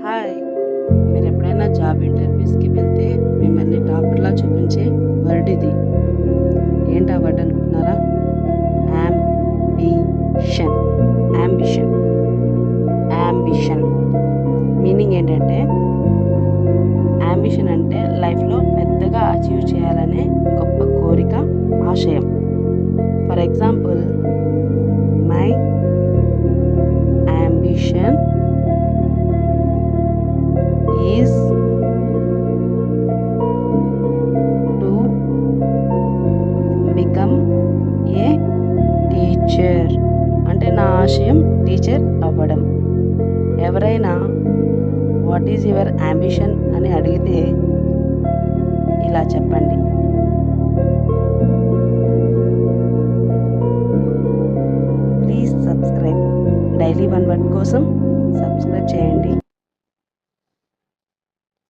Hi! మీరెప్పుడైనా job ఇంటర్వ్యూస్‌కి వెళ్తే మిమ్మల్ని టాపర్‌లా చూపించే వర్డ్ ఇది. ఏంటా వర్డ్ అనుకుంటున్నారా? యాంబిషన్. యాంబిషన్. యాంబిషన్. మీనింగ్ ఏంటంటే యాంబిషన్ అంటే లైఫ్‌లో పెద్దగా అచీవ్ చేయాలనే గొప్ప కోరిక, ఆశయం. For example my ambition is to become a teacher. అంటే నా ఆశయం టీచర్ అవ్వడం. ఎవరైనా వాట్ ఈజ్ యువర్ యాంబిషన్ అని అడిగితే ఇలా చెప్పండి. Please subscribe. Daily one word కోసం